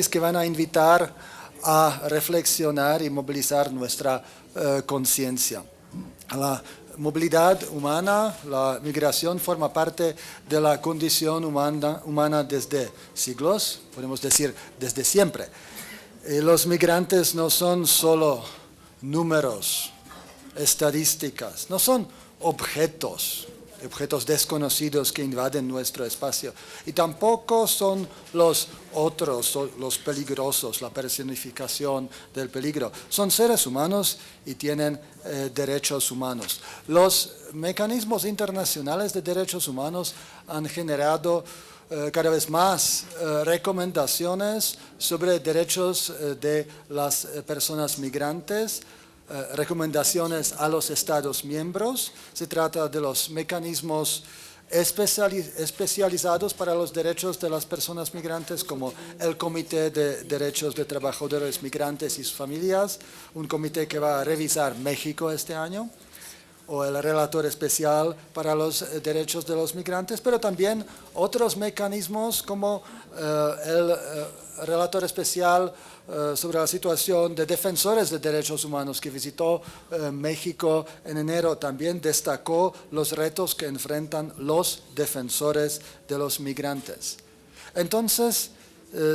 que van a invitar a reflexionar y movilizar nuestra conciencia. La movilidad humana, la migración forma parte de la condición humana desde siglos, podemos decir desde siempre. Los migrantes no son solo números, estadísticas, no son objetos desconocidos que invaden nuestro espacio. Y tampoco son los otros, los peligrosos, la personificación del peligro. Son seres humanos y tienen derechos humanos. Los mecanismos internacionales de derechos humanos han generado cada vez más recomendaciones sobre derechos de las personas migrantes, recomendaciones a los Estados miembros. Se trata de los mecanismos especializados para los derechos de las personas migrantes, como el Comité de Derechos de Trabajadores Migrantes y sus Familias, un comité que va a revisar México este año, o el relator especial para los derechos de los migrantes, pero también otros mecanismos como el relator especial sobre la situación de defensores de derechos humanos que visitó México en enero. También destacó los retos que enfrentan los defensores de los migrantes. Entonces,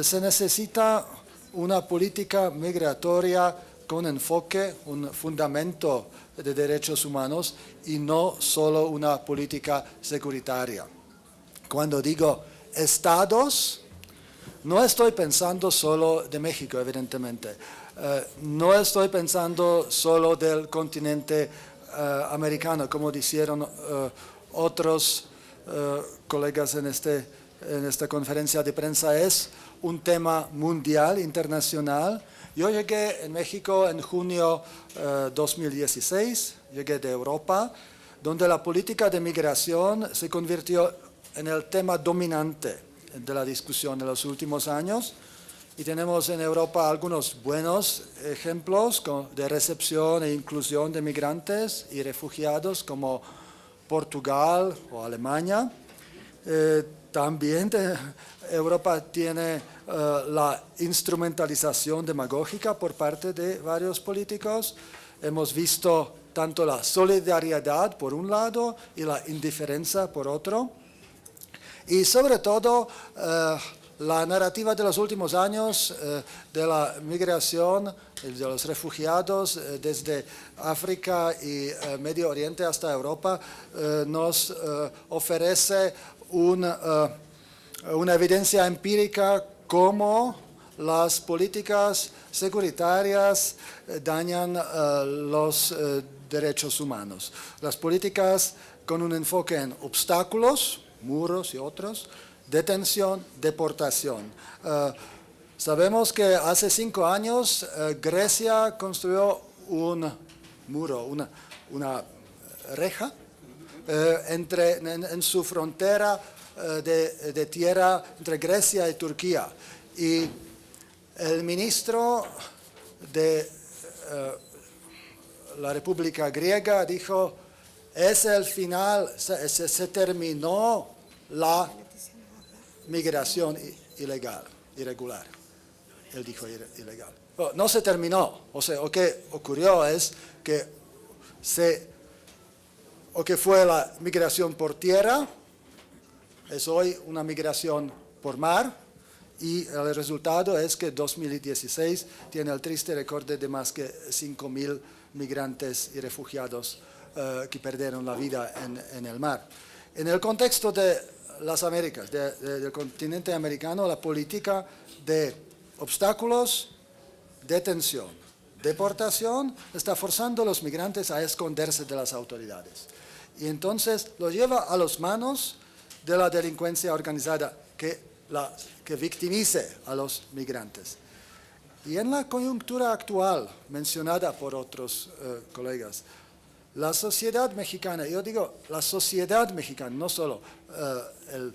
se necesita una política migratoria con enfoque, un fundamento de derechos humanos y no solo una política securitaria. Cuando digo estados, no estoy pensando solo de México, evidentemente. No estoy pensando solo del continente americano, como dijeron otros colegas en esta conferencia de prensa. Es un tema mundial, internacional. Yo llegué en México en junio 2016, llegué de Europa, donde la política de migración se convirtió en el tema dominante de la discusión de los últimos años. Y tenemos en Europa algunos buenos ejemplos de recepción e inclusión de migrantes y refugiados, como Portugal o Alemania. También Europa tiene la instrumentalización demagógica por parte de varios políticos. Hemos visto tanto la solidaridad por un lado y la indiferencia por otro. Y sobre todo la narrativa de los últimos años de la migración, de los refugiados desde África y Medio Oriente hasta Europa nos ofrece una evidencia empírica cómo las políticas securitarias dañan los derechos humanos. Las políticas con un enfoque en obstáculos, muros y otros, detención, deportación. Sabemos que hace 5 años Grecia construyó un muro, una reja en su frontera de tierra entre Grecia y Turquía. Y el ministro de la República Griega dijo: es el final, se terminó la migración irregular. Él dijo ilegal. Bueno, no se terminó. O sea, lo que ocurrió es que fue la migración por tierra, es hoy una migración por mar, y el resultado es que 2016 tiene el triste récord de más que 5.000 migrantes y refugiados que perdieron la vida en el mar. En el contexto de las Américas, del continente americano, la política de obstáculos, detención, deportación, está forzando a los migrantes a esconderse de las autoridades. Y entonces lo lleva a las manos de la delincuencia organizada que victimice a los migrantes. Y en la coyuntura actual, mencionada por otros colegas, la sociedad mexicana, yo digo la sociedad mexicana, no solo el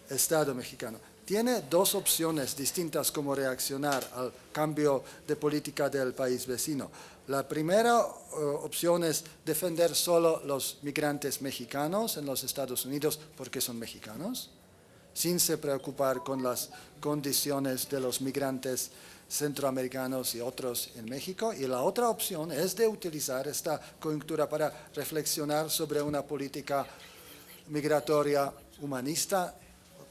Estado mexicano, tiene 2 opciones distintas como reaccionar al cambio de política del país vecino. La primera opción es defender solo los migrantes mexicanos en los Estados Unidos porque son mexicanos. sin se preocupar con las condiciones de los migrantes centroamericanos y otros en México. Y la otra opción es de utilizar esta coyuntura para reflexionar sobre una política migratoria humanista,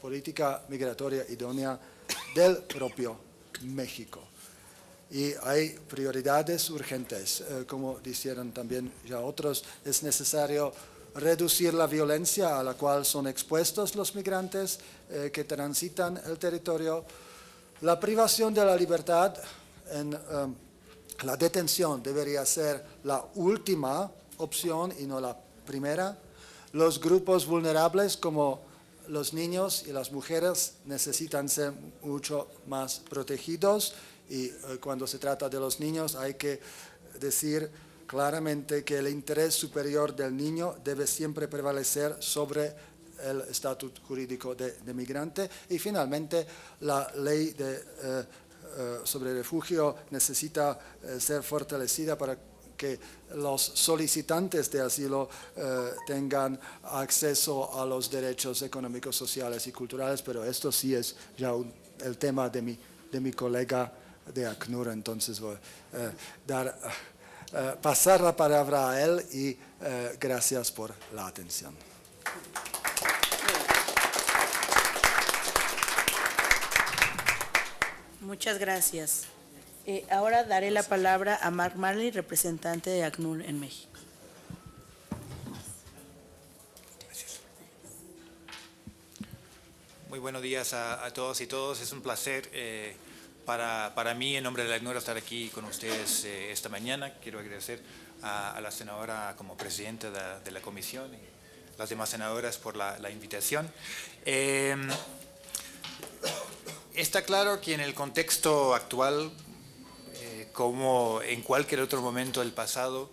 política migratoria idónea del propio México. Y hay prioridades urgentes, como dijeron también ya otros, es necesario reducir la violencia a la cual son expuestos los migrantes que transitan el territorio. La privación de la libertad en la detención debería ser la última opción y no la primera. Los grupos vulnerables como los niños y las mujeres necesitan ser mucho más protegidos y cuando se trata de los niños hay que decir claramente que el interés superior del niño debe siempre prevalecer sobre el estatus jurídico de migrante. Y finalmente la ley sobre refugio necesita ser fortalecida para que los solicitantes de asilo tengan acceso a los derechos económicos, sociales y culturales, pero esto sí es ya el tema de mi colega de ACNUR, entonces voy a pasar la palabra a él y gracias por la atención. Muchas gracias. Ahora daré la palabra a Mark Marley, representante de ACNUR en México. Gracias. Muy buenos días a todos y todas. Es un placer para mí, en nombre de ACNUR, estar aquí con ustedes esta mañana. Quiero agradecer a la senadora como presidenta de la comisión y las demás senadoras por la invitación. Está claro que en el contexto actual, como en cualquier otro momento del pasado,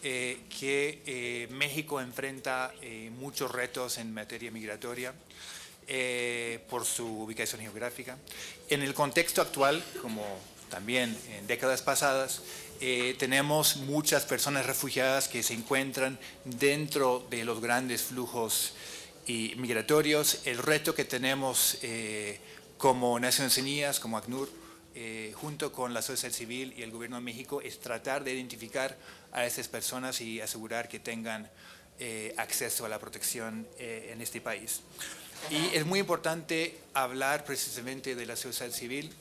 que México enfrenta muchos retos en materia migratoria por su ubicación geográfica. En el contexto actual, como también en décadas pasadas, tenemos muchas personas refugiadas que se encuentran dentro de los grandes flujos migratorios. El reto que tenemos como Naciones Unidas, como ACNUR, junto con la sociedad civil y el Gobierno de México, es tratar de identificar a esas personas y asegurar que tengan acceso a la protección en este país. Y es muy importante hablar precisamente de la sociedad civil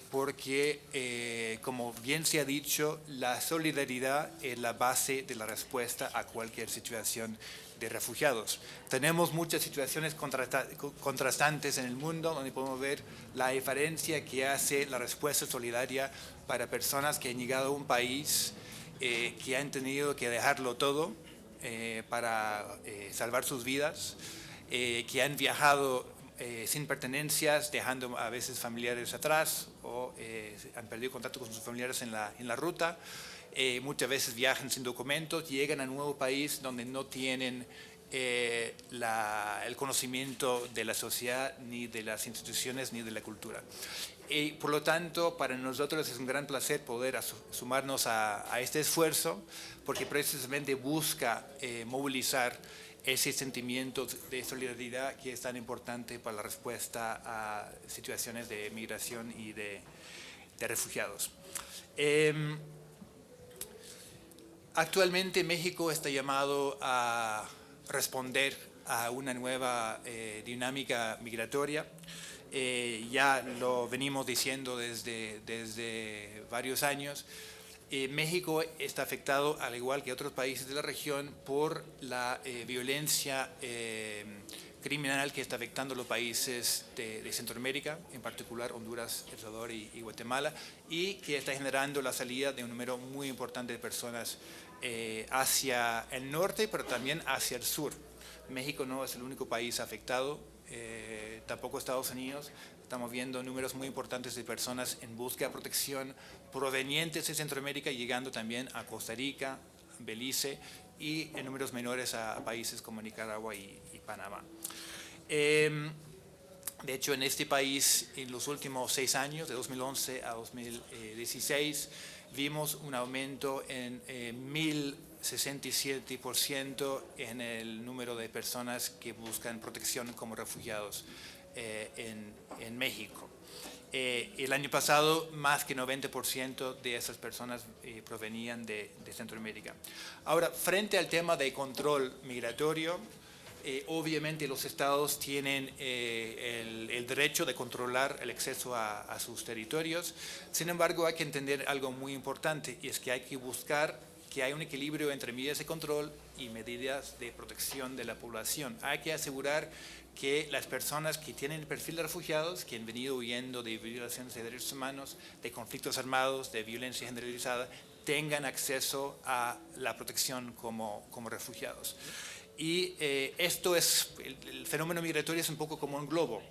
porque, como bien se ha dicho, la solidaridad es la base de la respuesta a cualquier situación de refugiados. Tenemos muchas situaciones contrastantes en el mundo donde podemos ver la diferencia que hace la respuesta solidaria para personas que han llegado a un país que han tenido que dejarlo todo para salvar sus vidas, que han viajado sin pertenencias, dejando a veces familiares atrás o han perdido contacto con sus familiares en la ruta. Muchas veces viajan sin documentos, llegan a un nuevo país donde no tienen el conocimiento de la sociedad, ni de las instituciones, ni de la cultura. Y por lo tanto, para nosotros es un gran placer poder sumarnos a este esfuerzo, porque precisamente busca movilizar ese sentimiento de solidaridad que es tan importante para la respuesta a situaciones de migración y de refugiados. Actualmente México está llamado a responder a una nueva dinámica migratoria. Ya lo venimos diciendo desde varios años. México está afectado, al igual que otros países de la región, por la violencia criminal que está afectando a los países de Centroamérica, en particular Honduras, El Salvador y Guatemala, y que está generando la salida de un número muy importante de personas hacia el norte, pero también hacia el sur. México no es el único país afectado, tampoco Estados Unidos. Estamos viendo números muy importantes de personas en búsqueda de protección provenientes de Centroamérica, llegando también a Costa Rica, Belice y en números menores a países como Nicaragua y Panamá. De hecho, en este país, en los últimos 6 años, de 2011 a 2016, vimos un aumento en 1,000 67% en el número de personas que buscan protección como refugiados en México. El año pasado, más que 90% de esas personas provenían de Centroamérica. Ahora, frente al tema de control migratorio, obviamente los estados tienen el derecho de controlar el acceso a sus territorios. Sin embargo, hay que entender algo muy importante, y es que hay que buscar que haya un equilibrio entre medidas de control y medidas de protección de la población. Hay que asegurar que las personas que tienen el perfil de refugiados, que han venido huyendo de violaciones de derechos humanos, de conflictos armados, de violencia generalizada, tengan acceso a la protección como refugiados. Y esto es, el fenómeno migratorio es un poco como un globo.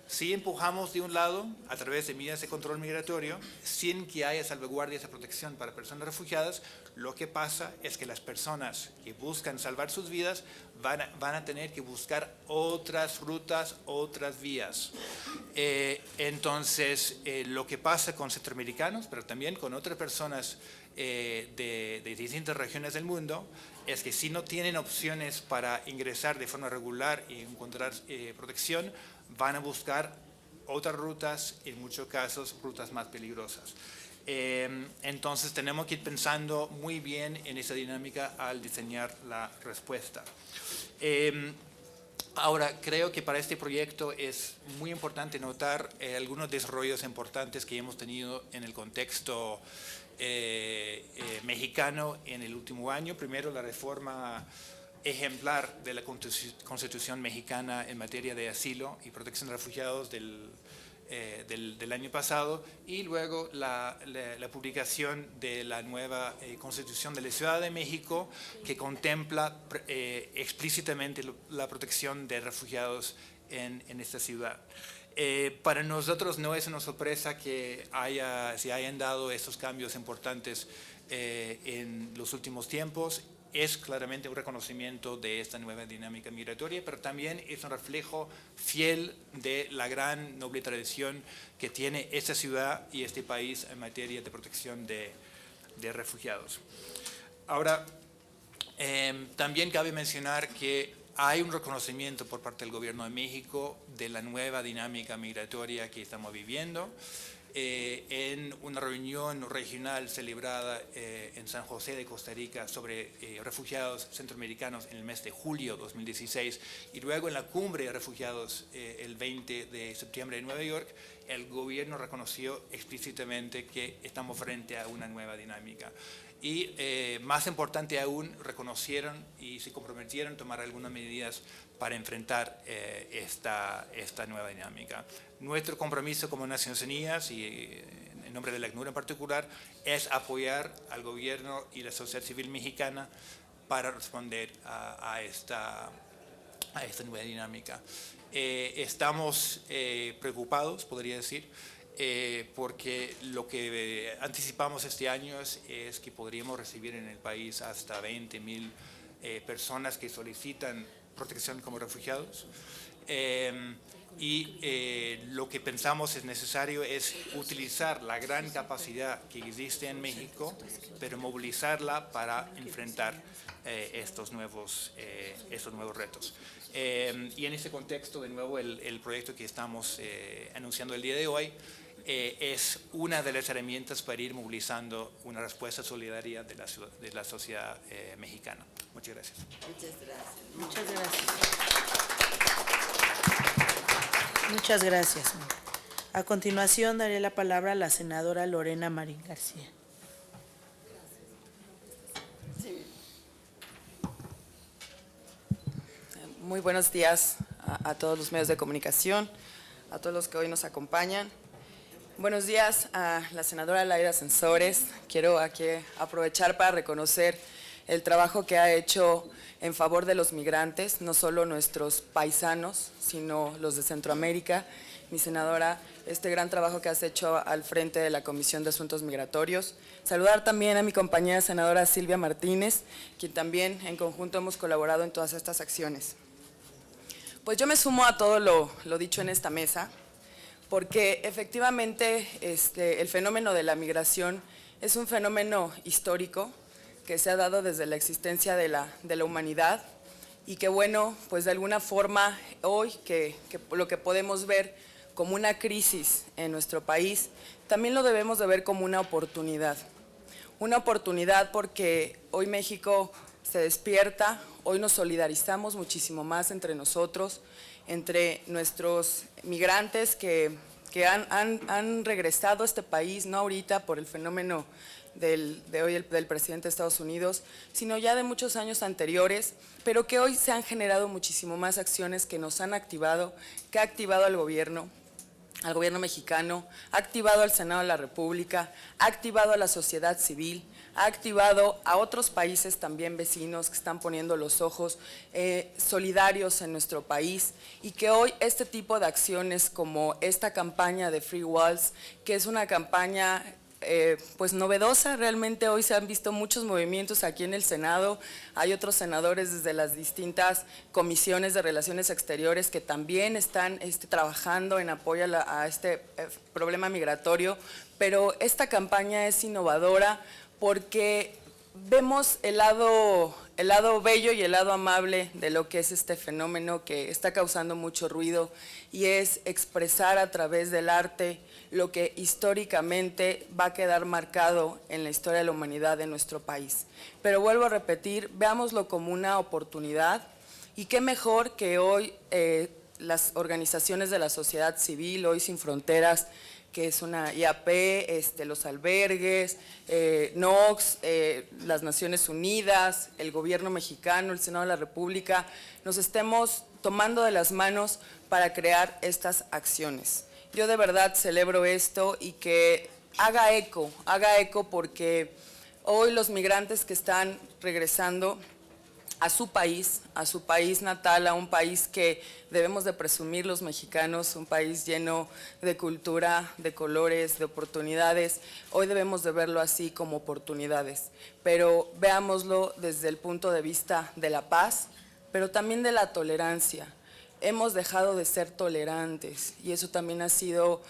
Si empujamos de un lado, a través de medidas de control migratorio, sin que haya salvaguardias de protección para personas refugiadas, lo que pasa es que las personas que buscan salvar sus vidas van a tener que buscar otras rutas, otras vías. Entonces, lo que pasa con centroamericanos, pero también con otras personas de distintas regiones del mundo, es que si no tienen opciones para ingresar de forma regular y encontrar protección, van a buscar otras rutas, en muchos casos rutas más peligrosas. Entonces tenemos que ir pensando muy bien en esa dinámica al diseñar la respuesta. Ahora, creo que para este proyecto es muy importante notar algunos desarrollos importantes que hemos tenido en el contexto mexicano en el último año. Primero, la reforma ejemplar de la Constitución mexicana en materia de asilo y protección de refugiados del año pasado, y luego la publicación de la nueva Constitución de la Ciudad de México, que contempla explícitamente la protección de refugiados en esta ciudad. Para nosotros no es una sorpresa que se hayan dado estos cambios importantes en los últimos tiempos. Es claramente un reconocimiento de esta nueva dinámica migratoria, pero también es un reflejo fiel de la gran noble tradición que tiene esta ciudad y este país en materia de protección de refugiados. Ahora, también cabe mencionar que hay un reconocimiento por parte del Gobierno de México de la nueva dinámica migratoria que estamos viviendo. En una reunión regional celebrada en San José de Costa Rica sobre refugiados centroamericanos en el mes de julio de 2016, y luego en la cumbre de refugiados el 20 de septiembre en Nueva York, el gobierno reconoció explícitamente que estamos frente a una nueva dinámica. Y más importante aún, reconocieron y se comprometieron a tomar algunas medidas para enfrentar esta nueva dinámica. Nuestro compromiso como Naciones Unidas y en nombre de la ACNUR en particular es apoyar al gobierno y la sociedad civil mexicana para responder a esta nueva dinámica. Estamos preocupados, podría decir, porque lo que anticipamos este año es que podríamos recibir en el país hasta 20,000 personas que solicitan protección como refugiados. Lo que pensamos es necesario es utilizar la gran capacidad que existe en México, pero movilizarla para enfrentar estos nuevos retos. Y en este contexto, de nuevo, el proyecto que estamos anunciando el día de hoy es una de las herramientas para ir movilizando una respuesta solidaria de la sociedad mexicana. Muchas gracias. Muchas gracias. Muchas gracias. A continuación daré la palabra a la senadora Lorena Marín García. Muy buenos días a todos los medios de comunicación, a todos los que hoy nos acompañan. Buenos días a la senadora Laida Sansores. Quiero aquí aprovechar para reconocer el trabajo que ha hecho en favor de los migrantes, no solo nuestros paisanos, sino los de Centroamérica. Mi senadora, este gran trabajo que has hecho al frente de la Comisión de Asuntos Migratorios. Saludar también a mi compañera senadora Silvia Martínez, quien también en conjunto hemos colaborado en todas estas acciones. Pues yo me sumo a todo lo dicho en esta mesa, porque efectivamente el fenómeno de la migración es un fenómeno histórico que se ha dado desde la existencia de la humanidad y que bueno, pues de alguna forma hoy que lo que podemos ver como una crisis en nuestro país, también lo debemos de ver como una oportunidad. Una oportunidad porque hoy México se despierta, hoy nos solidarizamos muchísimo más entre nosotros, entre nuestros migrantes que han regresado a este país, no ahorita por el fenómeno del presidente de Estados Unidos, sino ya de muchos años anteriores, pero que hoy se han generado muchísimo más acciones que nos han activado, que ha activado al gobierno mexicano, ha activado al Senado de la República, ha activado a la sociedad civil, ha activado a otros países también vecinos que están poniendo los ojos solidarios en nuestro país y que hoy este tipo de acciones como esta campaña de Free Walls, que es una campaña pues novedosa, realmente hoy se han visto muchos movimientos aquí en el Senado, hay otros senadores desde las distintas comisiones de Relaciones Exteriores que también están trabajando en apoyo a este problema migratorio, pero esta campaña es innovadora porque vemos el lado bello y el lado amable de lo que es este fenómeno que está causando mucho ruido y es expresar a través del arte lo que históricamente va a quedar marcado en la historia de la humanidad de nuestro país. Pero vuelvo a repetir, veámoslo como una oportunidad y qué mejor que hoy las organizaciones de la sociedad civil, Hoy Sin Fronteras, que es una IAP, los albergues, NOX, las Naciones Unidas, el gobierno mexicano, el Senado de la República, nos estemos tomando de las manos para crear estas acciones. Yo de verdad celebro esto y que haga eco porque hoy los migrantes que están regresando a su país natal, a un país que debemos de presumir los mexicanos, un país lleno de cultura, de colores, de oportunidades. Hoy debemos de verlo así como oportunidades, pero veámoslo desde el punto de vista de la paz, pero también de la tolerancia. Hemos dejado de ser tolerantes y eso también ha sido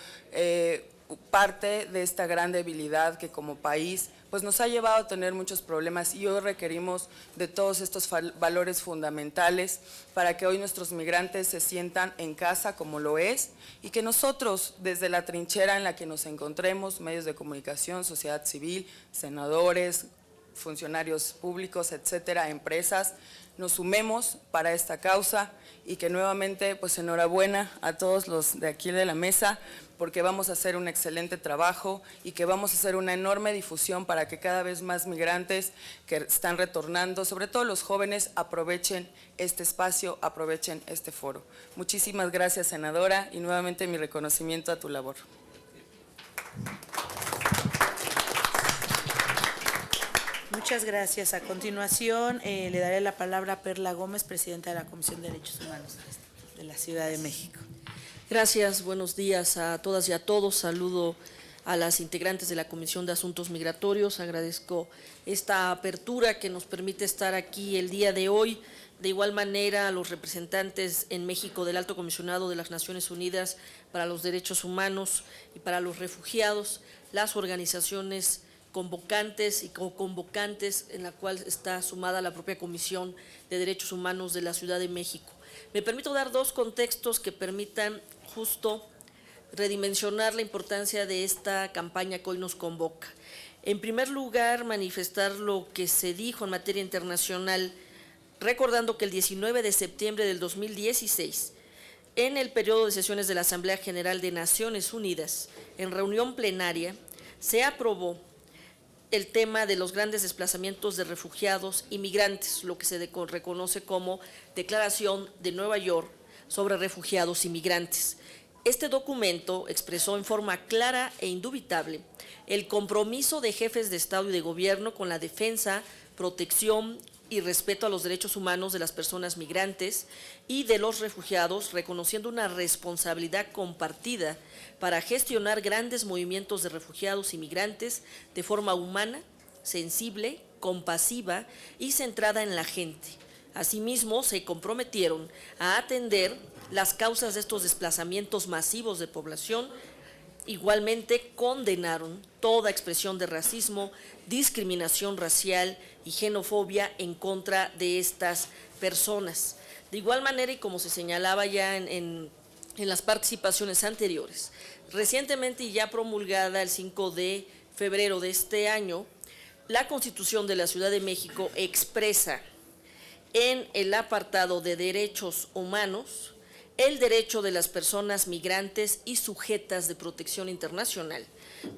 parte de esta gran debilidad que como país pues nos ha llevado a tener muchos problemas y hoy requerimos de todos estos valores fundamentales para que hoy nuestros migrantes se sientan en casa como lo es y que nosotros desde la trinchera en la que nos encontremos, medios de comunicación, sociedad civil, senadores, funcionarios públicos, etcétera, empresas, nos sumemos para esta causa y que nuevamente pues enhorabuena a todos los de aquí de la mesa porque vamos a hacer un excelente trabajo y que vamos a hacer una enorme difusión para que cada vez más migrantes que están retornando, sobre todo los jóvenes, aprovechen este espacio, aprovechen este foro. Muchísimas gracias, senadora, y nuevamente mi reconocimiento a tu labor. Muchas gracias. A continuación, le daré la palabra a Perla Gómez, presidenta de la Comisión de Derechos Humanos de la Ciudad de México. Gracias, buenos días a todas y a todos. Saludo a las integrantes de la Comisión de Asuntos Migratorios. Agradezco esta apertura que nos permite estar aquí el día de hoy. De igual manera, a los representantes en México del Alto Comisionado de las Naciones Unidas para los Derechos Humanos y para los Refugiados, las organizaciones convocantes y co-convocantes en la cual está sumada la propia Comisión de Derechos Humanos de la Ciudad de México. Me permito dar dos contextos que permitan justo redimensionar la importancia de esta campaña que hoy nos convoca. En primer lugar, manifestar lo que se dijo en materia internacional, recordando que el 19 de septiembre del 2016, en el periodo de sesiones de la Asamblea General de Naciones Unidas, en reunión plenaria, se aprobó el tema de los grandes desplazamientos de refugiados y migrantes, lo que se reconoce como Declaración de Nueva York sobre Refugiados y Migrantes. Este documento expresó en forma clara e indubitable el compromiso de jefes de Estado y de Gobierno con la defensa, protección y respeto a los derechos humanos de las personas migrantes y de los refugiados, reconociendo una responsabilidad compartida para gestionar grandes movimientos de refugiados y migrantes de forma humana, sensible, compasiva y centrada en la gente. Asimismo, se comprometieron a atender las causas de estos desplazamientos masivos de población, igualmente condenaron toda expresión de racismo, discriminación racial y xenofobia en contra de estas personas. De igual manera, y como se señalaba ya en las participaciones anteriores, recientemente y ya promulgada el 5 de febrero de este año, la Constitución de la Ciudad de México expresa en el apartado de derechos humanos el derecho de las personas migrantes y sujetas de protección internacional,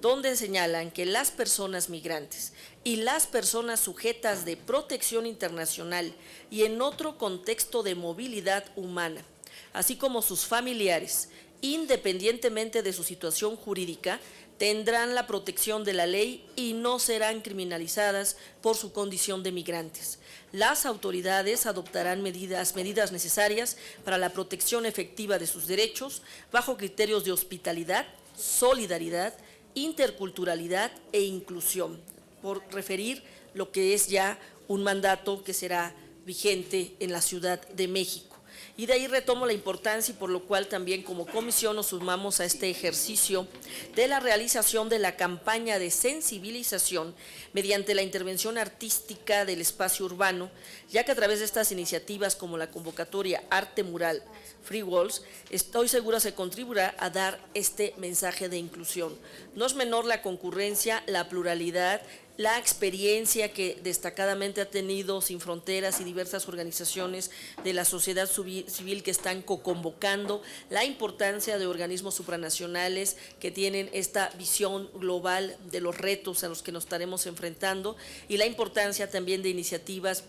donde señalan que las personas migrantes y las personas sujetas de protección internacional y en otro contexto de movilidad humana, así como sus familiares, independientemente de su situación jurídica, tendrán la protección de la ley y no serán criminalizadas por su condición de migrantes. Las autoridades adoptarán medidas necesarias para la protección efectiva de sus derechos bajo criterios de hospitalidad, solidaridad, interculturalidad e inclusión, por referir lo que es ya un mandato que será vigente en la Ciudad de México. Y de ahí retomo la importancia y por lo cual también como comisión nos sumamos a este ejercicio de la realización de la campaña de sensibilización mediante la intervención artística del espacio urbano, ya que a través de estas iniciativas como la convocatoria Arte Mural Free Walls, estoy segura se contribuirá a dar este mensaje de inclusión. No es menor la concurrencia, la pluralidad, la experiencia que destacadamente ha tenido Sin Fronteras y diversas organizaciones de la sociedad civil que están co-convocando, la importancia de organismos supranacionales que tienen esta visión global de los retos a los que nos estaremos enfrentando y la importancia también de iniciativas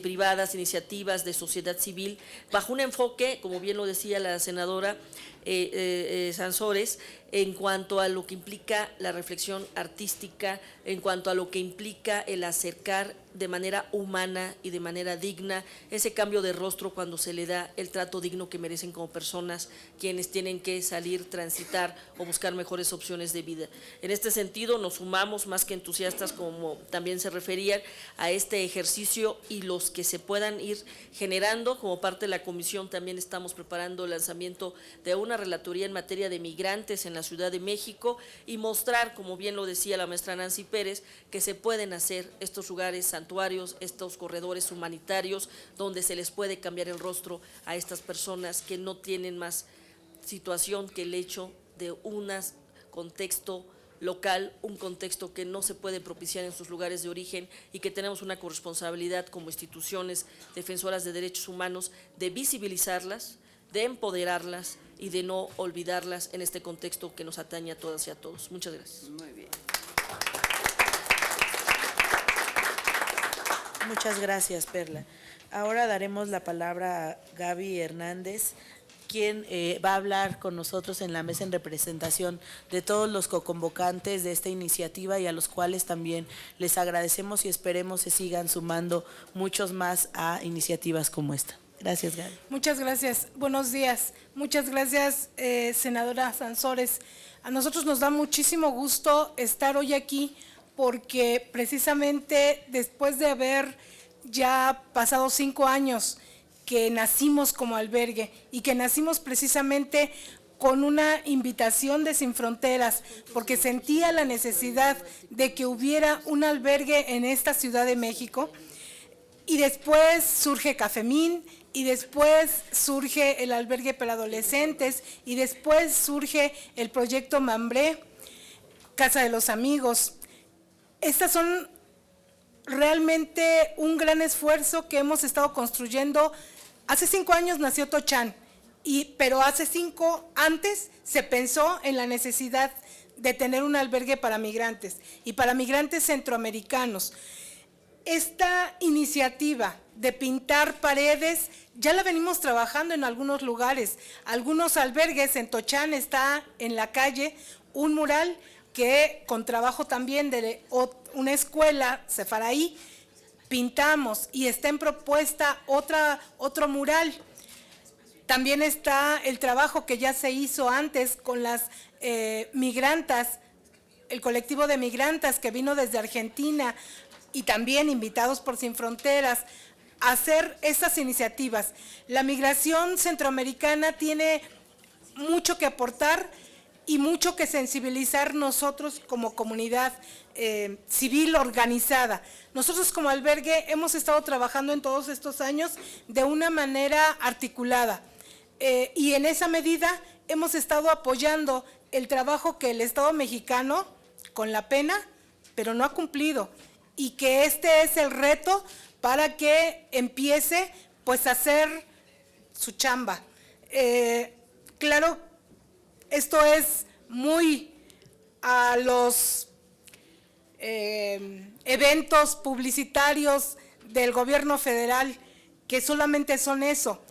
privadas, iniciativas de sociedad civil, bajo un enfoque, como bien lo decía la senadora Sansores, en cuanto a lo que implica la reflexión artística, en cuanto a lo que implica el acercar de manera humana y de manera digna ese cambio de rostro cuando se le da el trato digno que merecen como personas quienes tienen que salir, transitar o buscar mejores opciones de vida. En este sentido nos sumamos más que entusiastas, como también se referían, a este ejercicio y los que se puedan ir generando. Como parte de la comisión también estamos preparando el lanzamiento de una relatoría en materia de migrantes en la Ciudad de México y mostrar, como bien lo decía la maestra Nancy Pérez, que se pueden hacer estos lugares santuarios, estos corredores humanitarios, donde se les puede cambiar el rostro a estas personas que no tienen más situación que el hecho de un contexto local, un contexto que no se puede propiciar en sus lugares de origen y que tenemos una corresponsabilidad como instituciones defensoras de derechos humanos de visibilizarlas, de empoderarlas y de no olvidarlas en este contexto que nos atañe a todas y a todos. Muchas gracias. Muy bien. Muchas gracias, Perla. Ahora daremos la palabra a Gaby Hernández, quien va a hablar con nosotros en la mesa en representación de todos los coconvocantes de esta iniciativa y a los cuales también les agradecemos y esperemos se sigan sumando muchos más a iniciativas como esta. Gracias, Gaby. Muchas gracias. Buenos días. Muchas gracias, senadora Sansores. A nosotros nos da muchísimo gusto estar hoy aquí porque precisamente después de haber ya pasado 5 años que nacimos como albergue y que nacimos precisamente con una invitación de Sin Fronteras, porque sentía la necesidad de que hubiera un albergue en esta Ciudad de México, y después surge Cafemín, y después surge el albergue para adolescentes, y después surge el proyecto Mambré, Casa de los Amigos. Estas son realmente un gran esfuerzo que hemos estado construyendo. Hace 5 años nació Tochán, pero hace 5 antes se pensó en la necesidad de tener un albergue para migrantes y para migrantes centroamericanos. Esta iniciativa de pintar paredes ya la venimos trabajando en algunos lugares. Algunos albergues, en Tochán está en la calle un mural que con trabajo también de una escuela, Sefaraí, pintamos y está en propuesta otro mural. También está el trabajo que ya se hizo antes con las migrantas, el colectivo de migrantas que vino desde Argentina y también invitados por Sin Fronteras a hacer estas iniciativas. La migración centroamericana tiene mucho que aportar y mucho que sensibilizar nosotros como comunidad civil organizada. Nosotros como albergue hemos estado trabajando en todos estos años de una manera articulada y en esa medida hemos estado apoyando el trabajo que el Estado mexicano, con la pena, pero no ha cumplido, y que este es el reto para que empiece pues a hacer su chamba. Claro, esto es muy a los eventos publicitarios del gobierno federal, que solamente son eso.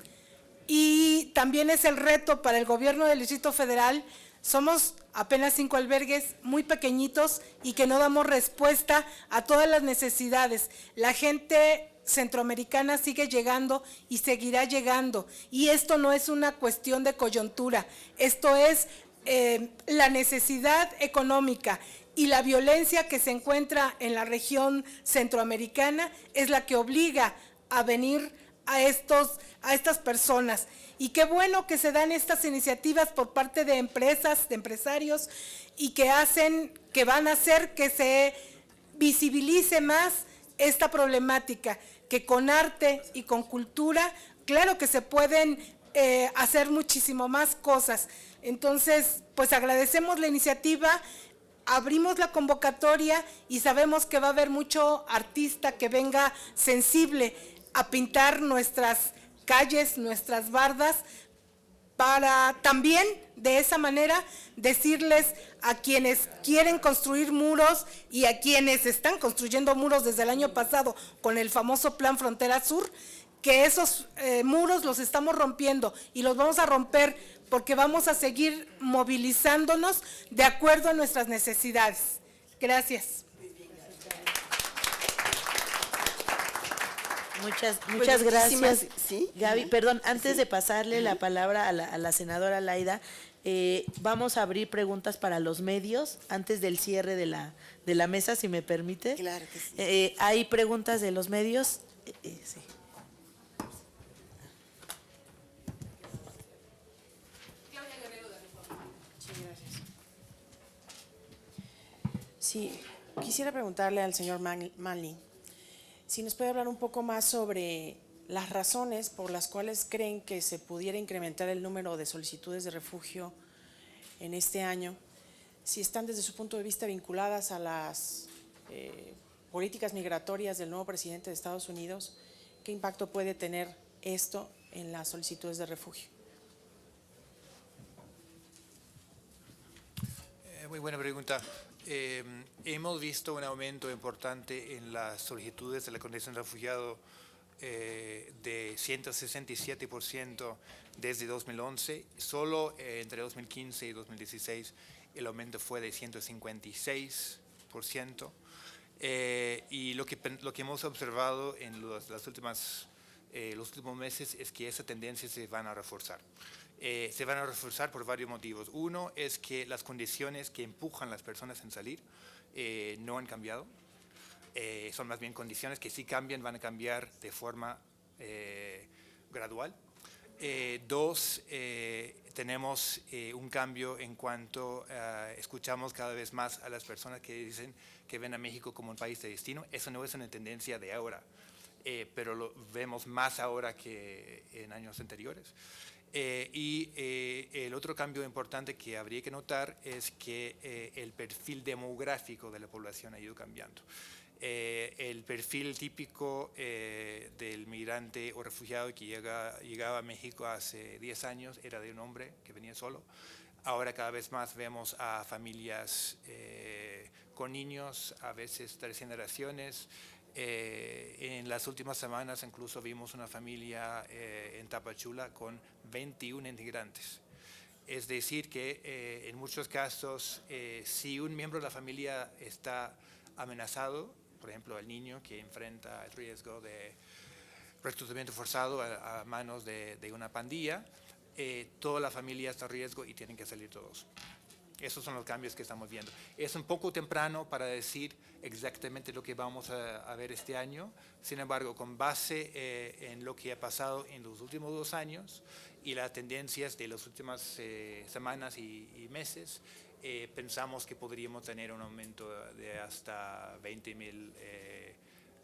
Y también es el reto para el gobierno del Distrito Federal. Somos apenas 5 albergues muy pequeñitos y que no damos respuesta a todas las necesidades. La gente centroamericana sigue llegando y seguirá llegando. Y esto no es una cuestión de coyuntura, esto es la necesidad económica y la violencia que se encuentra en la región centroamericana es la que obliga a venir a estas personas. Y qué bueno que se dan estas iniciativas por parte de empresas, de empresarios, y que van a hacer que se visibilice más esta problemática, que con arte y con cultura, claro que se pueden hacer muchísimo más cosas. Entonces, pues agradecemos la iniciativa, abrimos la convocatoria y sabemos que va a haber mucho artista que venga sensible a pintar nuestras calles, nuestras bardas, para también de esa manera decirles a quienes quieren construir muros y a quienes están construyendo muros desde el año pasado con el famoso Plan Frontera Sur, que esos muros los estamos rompiendo y los vamos a romper porque vamos a seguir movilizándonos de acuerdo a nuestras necesidades. Gracias. Muchas gracias, ¿sí? Gaby. Perdón, antes de pasarle la palabra a la senadora Laida, vamos a abrir preguntas para los medios antes del cierre de la mesa, si me permite. Claro que sí. ¿Hay preguntas de los medios? Sí. Sí, quisiera preguntarle al señor Manley si nos puede hablar un poco más sobre las razones por las cuales creen que se pudiera incrementar el número de solicitudes de refugio en este año, si están desde su punto de vista vinculadas a las políticas migratorias del nuevo presidente de Estados Unidos, ¿qué impacto puede tener esto en las solicitudes de refugio? Muy buena pregunta. Hemos visto un aumento importante en las solicitudes de la condición de refugiado de 167% desde 2011. Solo entre 2015 y 2016 el aumento fue de 156%. Y lo que hemos observado en los últimos meses es que esa tendencia se van a reforzar. Se van a reforzar por varios motivos. Uno es que las condiciones que empujan a las personas en salir no han cambiado. Son más bien condiciones que sí cambian, van a cambiar de forma gradual. Dos, tenemos un cambio en cuanto escuchamos cada vez más a las personas que dicen que ven a México como un país de destino. Eso no es una tendencia de ahora, pero lo vemos más ahora que en años anteriores. El otro cambio importante que habría que notar es que el perfil demográfico de la población ha ido cambiando. El perfil típico del migrante o refugiado que llegaba a México hace 10 años era de un hombre que venía solo. Ahora cada vez más vemos a familias con niños, a veces 3 generaciones. En las últimas semanas incluso vimos una familia en Tapachula con 21 integrantes. Es decir que en muchos casos, si un miembro de la familia está amenazado, por ejemplo el niño que enfrenta el riesgo de reclutamiento forzado a manos de una pandilla, toda la familia está en riesgo y tienen que salir todos. Esos son los cambios que estamos viendo. Es un poco temprano para decir exactamente lo que vamos a ver este año. Sin embargo, con base en lo que ha pasado en los últimos 2 años y las tendencias de las últimas semanas y meses, pensamos que podríamos tener un aumento de hasta 20,000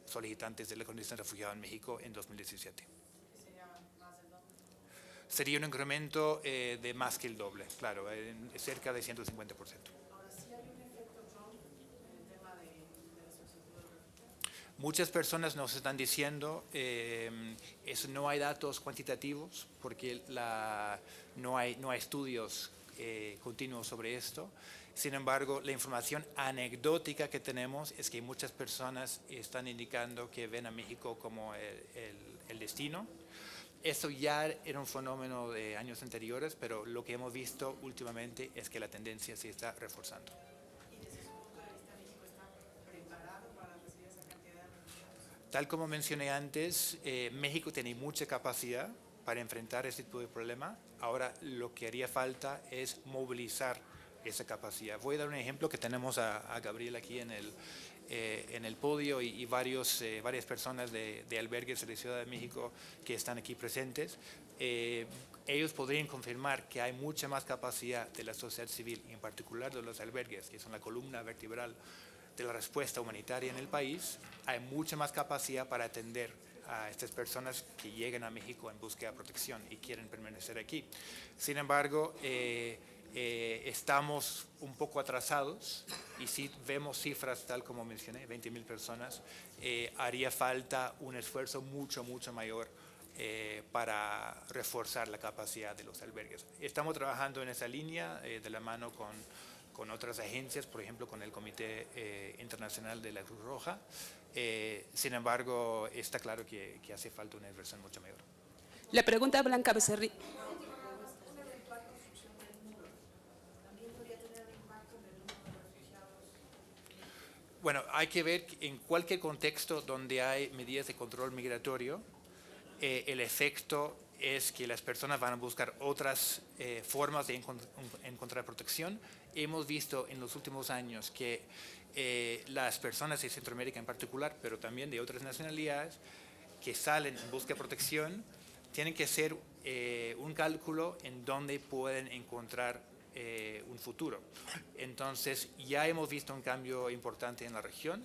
solicitantes de la condición de refugiado en México en 2017. Sería un incremento de más que el doble, claro, cerca de 150%. Muchas personas nos están diciendo, eso no hay datos cuantitativos porque no hay estudios continuos sobre esto. Sin embargo, la información anecdótica que tenemos es que muchas personas están indicando que ven a México como el destino. Eso ya era un fenómeno de años anteriores, pero lo que hemos visto últimamente es que la tendencia se está reforzando. Tal como mencioné antes, México tiene mucha capacidad para enfrentar este tipo de problema. Ahora lo que haría falta es movilizar esa capacidad. Voy a dar un ejemplo que tenemos a Gabriel aquí en el podio y varias personas de albergues de la Ciudad de México que están aquí presentes. Ellos podrían confirmar que hay mucha más capacidad de la sociedad civil, y en particular de los albergues, que son la columna vertebral de la respuesta humanitaria en el país. Hay mucha más capacidad para atender a estas personas que llegan a México en búsqueda de protección y quieren permanecer aquí. Sin embargo, estamos un poco atrasados y si vemos cifras tal como mencioné, 20,000 personas, haría falta un esfuerzo mucho mayor para reforzar la capacidad de los albergues. Estamos trabajando en esa línea de la mano con otras agencias, por ejemplo con el Comité Internacional de la Cruz Roja. Sin embargo, está claro que hace falta una inversión mucho mayor. Le pregunta Blanca Becerril. Bueno, hay que ver que en cualquier contexto donde hay medidas de control migratorio, el efecto es que las personas van a buscar otras formas de encontrar protección. Hemos visto en los últimos años que las personas de Centroamérica en particular, pero también de otras nacionalidades, que salen en busca de protección, tienen que hacer un cálculo en donde pueden encontrar un futuro. Entonces, ya hemos visto un cambio importante en la región.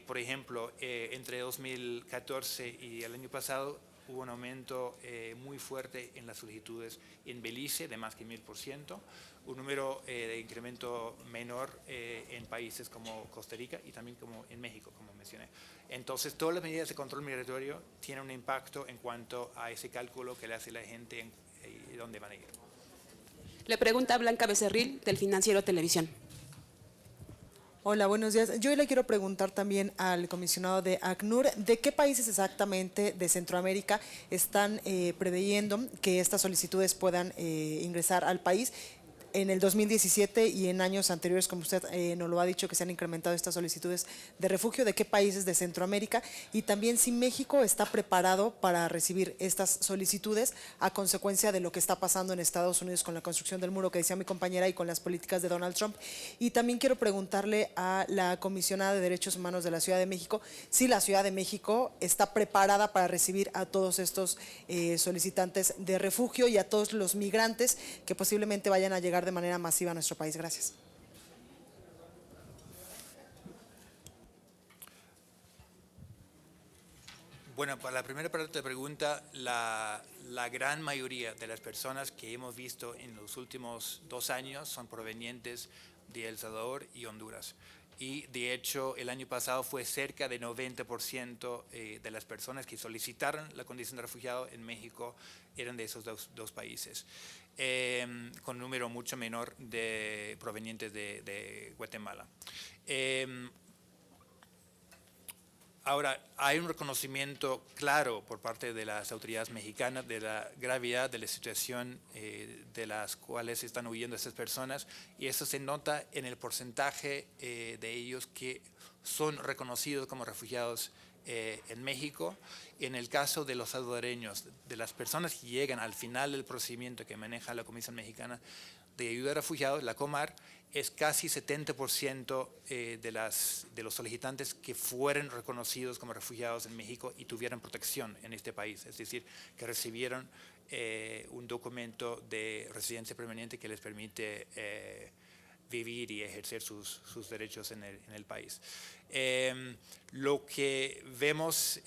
Por ejemplo, entre 2014 y el año pasado, hubo un aumento muy fuerte en las solicitudes en Belice de más que 1000%, un número de incremento menor en países como Costa Rica y también como en México, como mencioné. Entonces, todas las medidas de control migratorio tienen un impacto en cuanto a ese cálculo que le hace la gente y dónde van a ir. Le pregunta Blanca Becerril, del Financiero Televisión. Hola, buenos días. Yo le quiero preguntar también al comisionado de ACNUR, ¿de qué países exactamente de Centroamérica están preveyendo que estas solicitudes puedan ingresar al país? En el 2017 y en años anteriores, como usted nos lo ha dicho, que se han incrementado estas solicitudes de refugio, ¿de qué países de Centroamérica? Y también si México está preparado para recibir estas solicitudes a consecuencia de lo que está pasando en Estados Unidos con la construcción del muro que decía mi compañera y con las políticas de Donald Trump. Y también quiero preguntarle a la comisionada de Derechos Humanos de la Ciudad de México si la Ciudad de México está preparada para recibir a todos estos solicitantes de refugio y a todos los migrantes que posiblemente vayan a llegar de manera masiva a nuestro país. Gracias. Bueno, para la primera parte de la pregunta, la gran mayoría de las personas que hemos visto en los últimos 2 años son provenientes de El Salvador y Honduras. Y de hecho, el año pasado fue cerca de 90% de las personas que solicitaron la condición de refugiado en México eran de esos dos países. Con un número mucho menor de provenientes de Guatemala. Ahora, hay un reconocimiento claro por parte de las autoridades mexicanas de la gravedad de la situación de las cuales están huyendo estas personas, y eso se nota en el porcentaje de ellos que son reconocidos como refugiados en México. En el caso de los salvadoreños, de las personas que llegan al final del procedimiento que maneja la Comisión Mexicana de ayuda a refugiados, la Comar, es casi 70% de los solicitantes que fueron reconocidos como refugiados en México y tuvieron protección en este país, es decir, que recibieron un documento de residencia permanente que les permite vivir y ejercer sus derechos en el país. Lo que vemos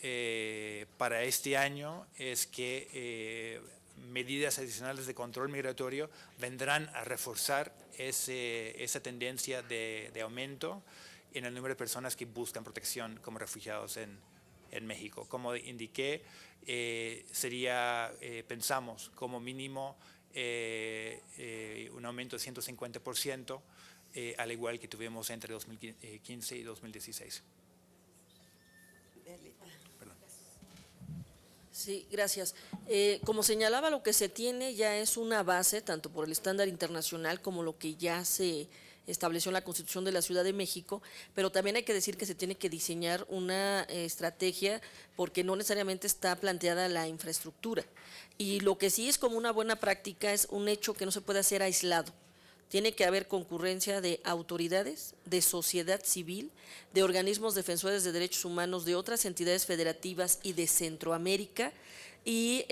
para este año es que medidas adicionales de control migratorio vendrán a reforzar esa tendencia de aumento en el número de personas que buscan protección como refugiados en México. Como indiqué, pensamos como mínimo un aumento de 150%, al igual que tuvimos entre 2015 y 2016. Sí, gracias. Como señalaba, lo que se tiene ya es una base, tanto por el estándar internacional como lo que ya se estableció en la Constitución de la Ciudad de México, pero también hay que decir que se tiene que diseñar una estrategia porque no necesariamente está planteada la infraestructura. Y lo que sí es como una buena práctica es un hecho que no se puede hacer aislado. Tiene que haber concurrencia de autoridades, de sociedad civil, de organismos defensores de derechos humanos, de otras entidades federativas y de Centroamérica, y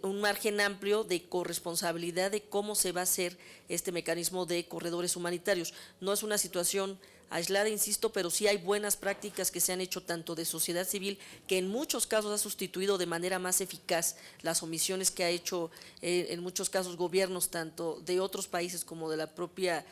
un margen amplio de corresponsabilidad de cómo se va a hacer este mecanismo de corredores humanitarios. No es una situación aislada, insisto, pero sí hay buenas prácticas que se han hecho tanto de sociedad civil, que en muchos casos ha sustituido de manera más eficaz las omisiones que ha hecho en muchos casos gobiernos tanto de otros países como de la propia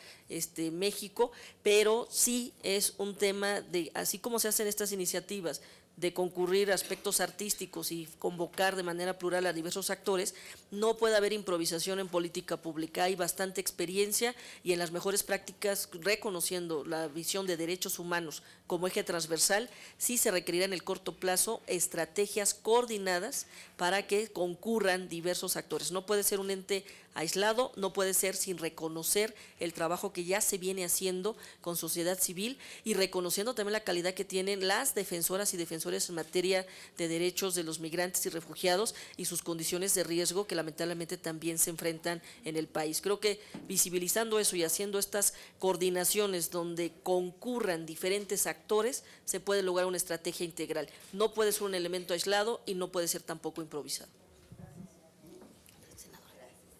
México, pero sí es un tema de, así como se hacen estas iniciativas, de concurrir aspectos artísticos y convocar de manera plural a diversos actores, no puede haber improvisación en política pública. Hay bastante experiencia y en las mejores prácticas, reconociendo la visión de derechos humanos como eje transversal, sí se requerirá en el corto plazo estrategias coordinadas para que concurran diversos actores. No puede ser un ente aislado, no puede ser sin reconocer el trabajo que ya se viene haciendo con sociedad civil y reconociendo también la calidad que tienen las defensoras y defensores en materia de derechos de los migrantes y refugiados y sus condiciones de riesgo que lamentablemente también se enfrentan en el país. Creo que visibilizando eso y haciendo estas coordinaciones donde concurran diferentes actores, se puede lograr una estrategia integral. No puede ser un elemento aislado y no puede ser tampoco improvisado.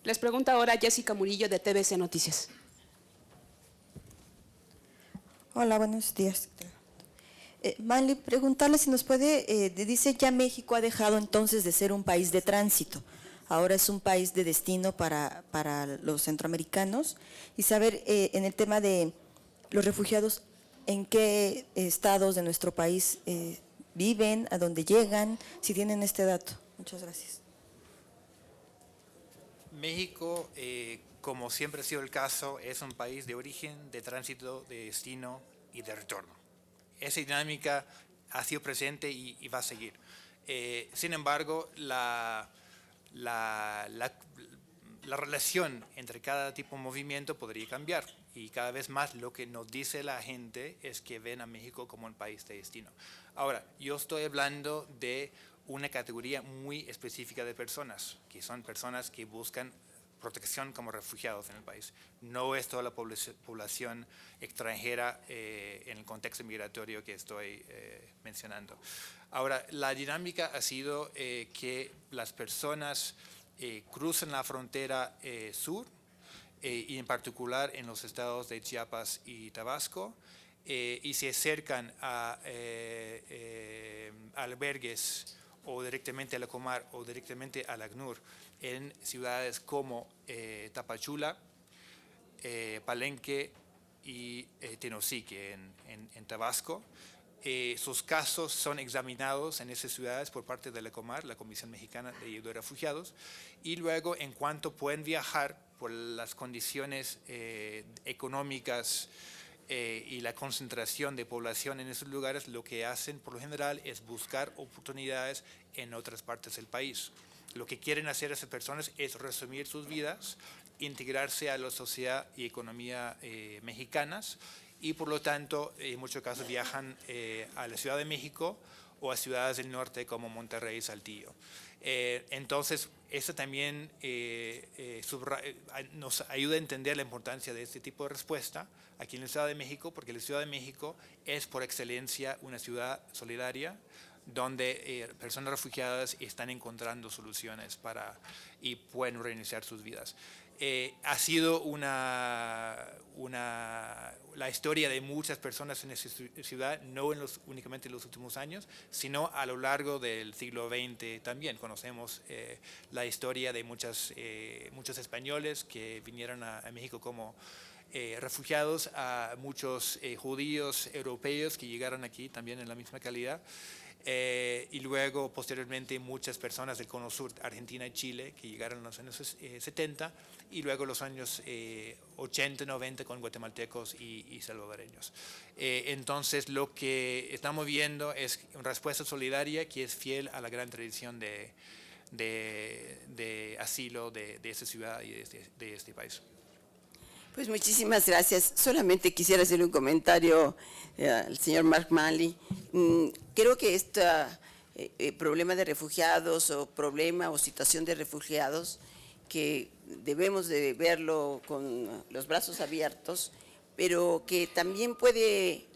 Les pregunta ahora Jessica Murillo de TVC Noticias. Hola, buenos días. Manly, preguntarle si nos puede, dice ya México ha dejado entonces de ser un país de tránsito, ahora es un país de destino para los centroamericanos, y saber en el tema de los refugiados, en qué estados de nuestro país viven, a dónde llegan, si tienen este dato. Muchas gracias. México, como siempre ha sido el caso, es un país de origen, de tránsito, de destino y de retorno. Esa dinámica ha sido presente y va a seguir. Sin embargo, la relación entre cada tipo de movimiento podría cambiar y cada vez más lo que nos dice la gente es que ven a México como un país de destino. Ahora, yo estoy hablando de una categoría muy específica de personas, que son personas que buscan protección como refugiados en el país. No es toda la población extranjera en el contexto migratorio que estoy mencionando. Ahora, la dinámica ha sido que las personas cruzan la frontera sur y en particular en los estados de Chiapas y Tabasco y se acercan a albergues o directamente a la Comar o directamente a la ACNUR en ciudades como Tapachula, Palenque y Tenosique en Tabasco. Sus casos son examinados en esas ciudades por parte de la Comar, la Comisión Mexicana de Ayuda a Refugiados, y luego en cuanto pueden viajar por las condiciones económicas y la concentración de población en esos lugares, lo que hacen por lo general es buscar oportunidades en otras partes del país. Lo que quieren hacer esas personas es resumir sus vidas, integrarse a la sociedad y economía mexicanas y por lo tanto en muchos casos viajan a la Ciudad de México o a ciudades del norte como Monterrey y Saltillo. Entonces, eso también nos ayuda a entender la importancia de este tipo de respuesta aquí en la Ciudad de México, porque la Ciudad de México es por excelencia una ciudad solidaria, donde personas refugiadas están encontrando soluciones y pueden reiniciar sus vidas. Ha sido la historia de muchas personas en esta ciudad, no únicamente en los últimos años, sino a lo largo del siglo XX también. Conocemos la historia de muchos españoles que vinieron a México como refugiados, a muchos judíos europeos que llegaron aquí también en la misma calidad. Y luego, posteriormente, muchas personas del Cono Sur, Argentina y Chile, que llegaron en los años 70, y luego los años 80, 90 con guatemaltecos y salvadoreños. Entonces, lo que estamos viendo es una respuesta solidaria que es fiel a la gran tradición de asilo de esta ciudad y de este país. Pues muchísimas gracias. Solamente quisiera hacer un comentario al señor Mark Manley. Creo que este problema de refugiados o problema o situación de refugiados, que debemos de verlo con los brazos abiertos, pero que también puede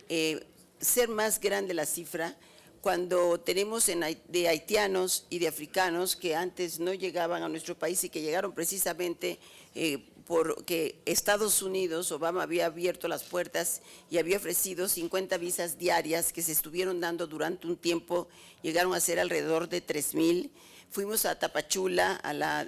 ser más grande la cifra cuando tenemos de haitianos y de africanos que antes no llegaban a nuestro país y que llegaron precisamente porque Estados Unidos, Obama había abierto las puertas y había ofrecido 50 visas diarias que se estuvieron dando durante un tiempo, llegaron a ser alrededor de 3,000. Fuimos a Tapachula, a la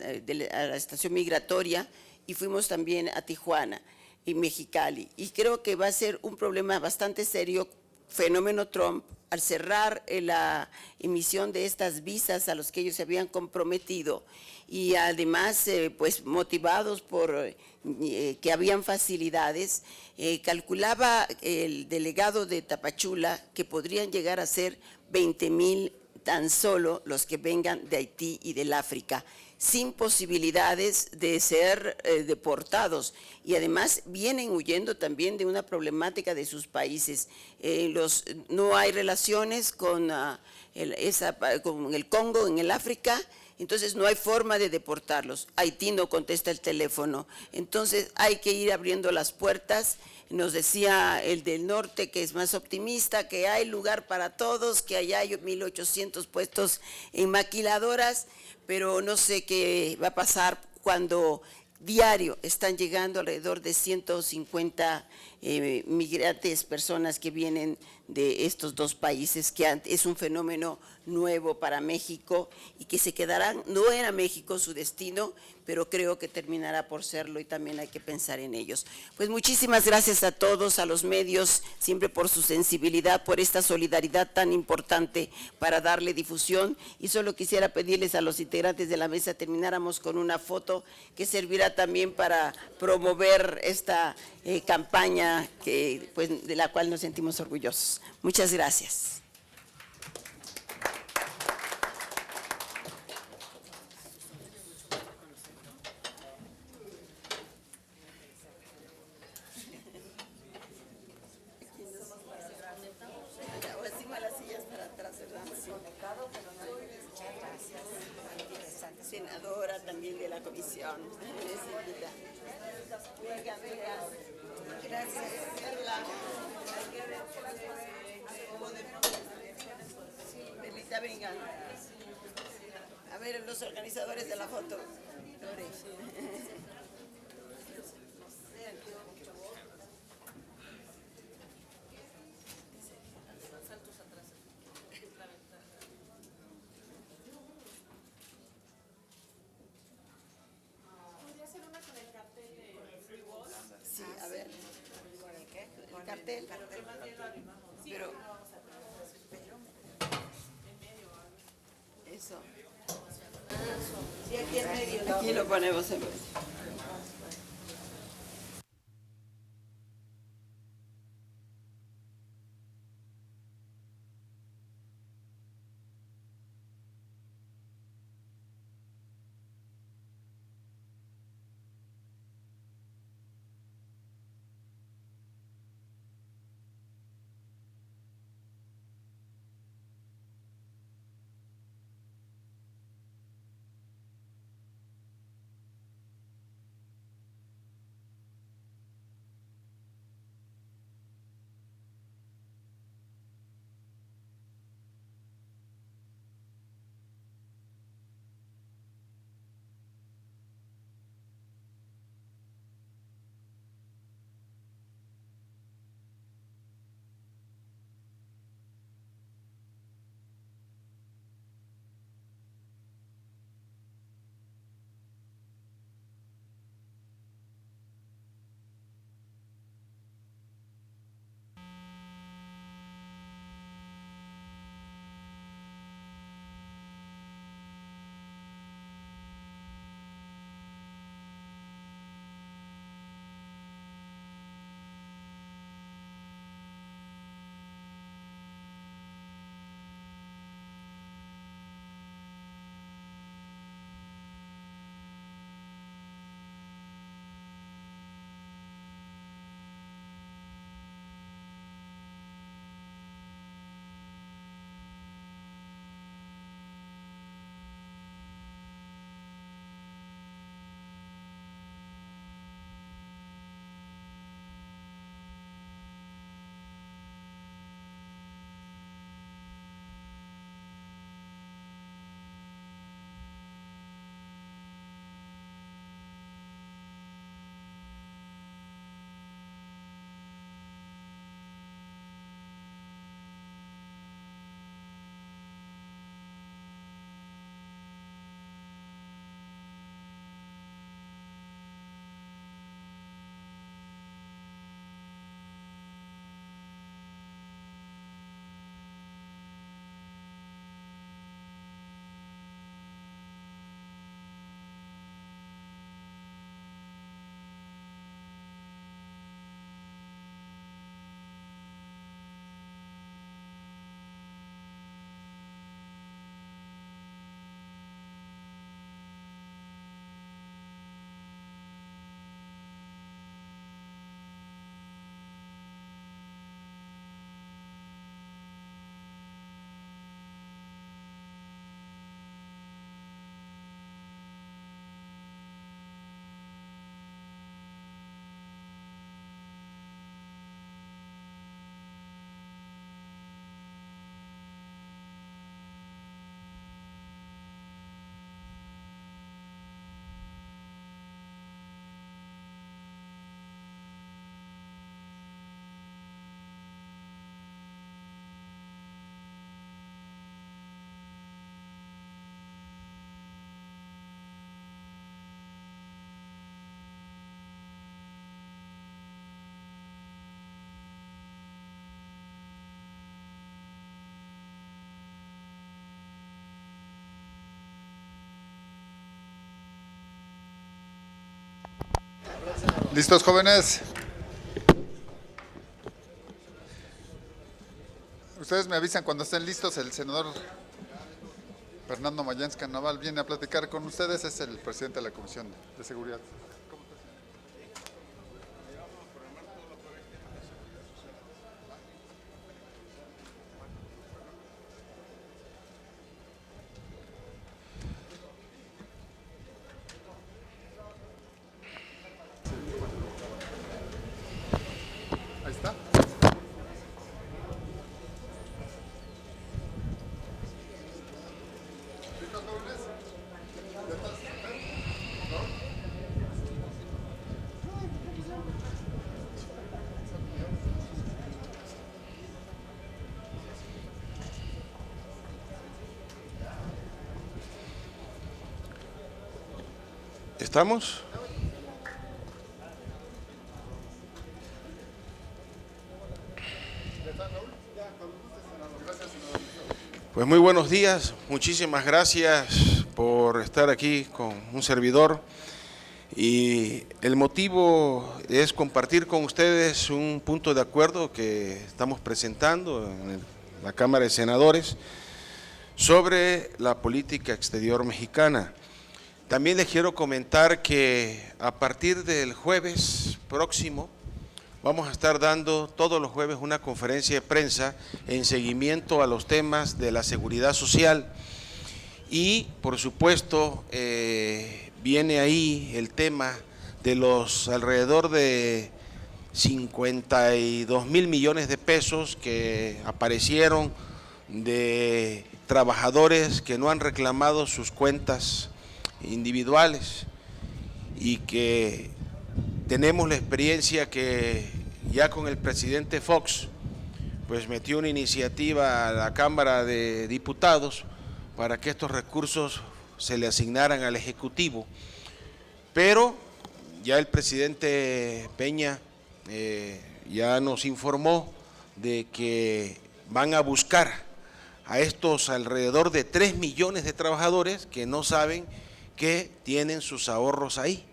estación migratoria, y fuimos también a Tijuana y Mexicali. Y creo que va a ser un problema bastante serio, fenómeno Trump, al cerrar la emisión de estas visas a los que ellos se habían comprometido, y además pues motivados por que habían facilidades. Calculaba el delegado de Tapachula que podrían llegar a ser 20,000 tan solo los que vengan de Haití y del África, sin posibilidades de ser deportados, y además vienen huyendo también de una problemática de sus países. No hay relaciones con el Congo en el África, entonces no hay forma de deportarlos. Haití no contesta el teléfono, entonces hay que ir abriendo las puertas. Nos decía el del norte, que es más optimista, que hay lugar para todos, que allá hay 1,800 puestos en maquiladoras, pero no sé qué va a pasar cuando diario están llegando alrededor de 150 migrantes, personas que vienen de estos dos países, que es un fenómeno nuevo para México y que se quedarán, no era México su destino, pero creo que terminará por serlo, y también hay que pensar en ellos. Pues muchísimas gracias a todos, a los medios, siempre por su sensibilidad, por esta solidaridad tan importante para darle difusión, y solo quisiera pedirles a los integrantes de la mesa termináramos con una foto que servirá también para promover esta campaña de la cual nos sentimos orgullosos. Muchas gracias. Senadora también de la comisión. Gracias. Belita, venga. A ver, los organizadores de la foto. Sí, a ver. ¿El cartel? Pero eso. Sí, aquí en medio. Aquí lo ponemos en medio. ¿Listos, jóvenes? Ustedes me avisan cuando estén listos. El senador Fernando Mayenska Naval viene a platicar con ustedes. Es el presidente de la Comisión de Seguridad. Ahí está. ¿Estamos? Pues muy buenos días, muchísimas gracias por estar aquí con un servidor y el motivo es compartir con ustedes un punto de acuerdo que estamos presentando en la Cámara de Senadores sobre la política exterior mexicana. También les quiero comentar que a partir del jueves próximo vamos a estar dando todos los jueves una conferencia de prensa en seguimiento a los temas de la seguridad social y, por supuesto, viene ahí el tema de los alrededor de 52,000 millones de pesos que aparecieron de trabajadores que no han reclamado sus cuentas individuales y que tenemos la experiencia que ya con el presidente Fox pues metió una iniciativa a la Cámara de Diputados para que estos recursos se le asignaran al Ejecutivo, pero ya el presidente Peña ya nos informó de que van a buscar a estos alrededor de 3 millones de trabajadores que no saben que tienen sus ahorros ahí.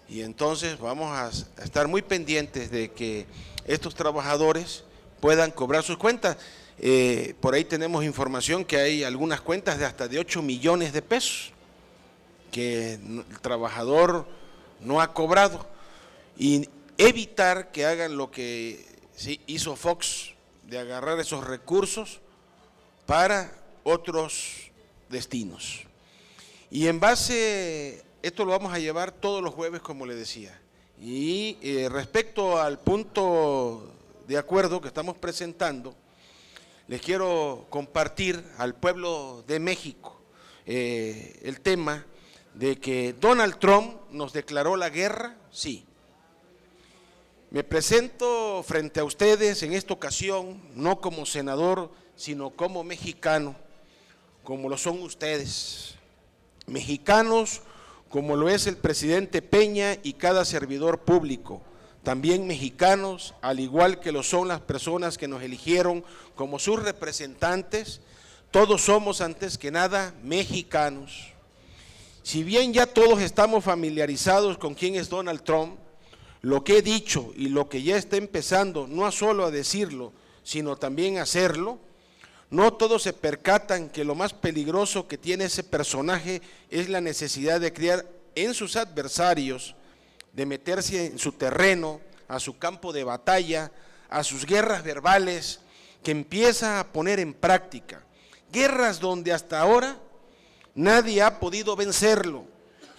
Y entonces vamos a estar muy pendientes de que estos trabajadores puedan cobrar sus cuentas. Por ahí tenemos información que hay algunas cuentas de hasta de 8 millones de pesos que el trabajador no ha cobrado. Y evitar que hagan lo que hizo Fox, de agarrar esos recursos para otros destinos. Y en base, esto lo vamos a llevar todos los jueves, como le decía. Y respecto al punto de acuerdo que estamos presentando, les quiero compartir al pueblo de México el tema de que Donald Trump nos declaró la guerra, sí. Me presento frente a ustedes en esta ocasión, no como senador, sino como mexicano, como lo son ustedes. Mexicanos como lo es el presidente Peña y cada servidor público, también mexicanos, al igual que lo son las personas que nos eligieron como sus representantes, todos somos antes que nada mexicanos. Si bien ya todos estamos familiarizados con quién es Donald Trump, lo que he dicho y lo que ya está empezando, no solo a decirlo, sino también a hacerlo, no todos se percatan que lo más peligroso que tiene ese personaje es la necesidad de crear en sus adversarios, de meterse en su terreno, a su campo de batalla, a sus guerras verbales, que empieza a poner en práctica. Guerras donde hasta ahora nadie ha podido vencerlo.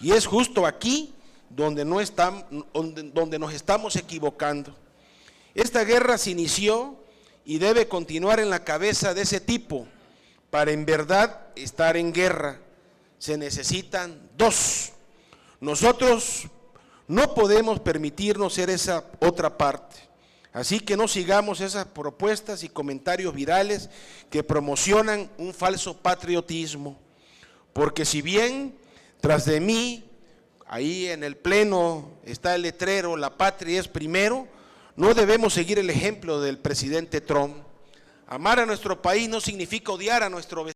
Y es justo aquí donde nos estamos equivocando. Esta guerra se inició y debe continuar en la cabeza de ese tipo. Para en verdad estar en guerra se necesitan dos. Nosotros no podemos permitirnos ser esa otra parte. Así que no sigamos esas propuestas y comentarios virales que promocionan un falso patriotismo. Porque si bien tras de mí, ahí en el pleno está el letrero, la patria es primero, no debemos seguir el ejemplo del presidente Trump. Amar a nuestro país no significa odiar a nuestro vecino.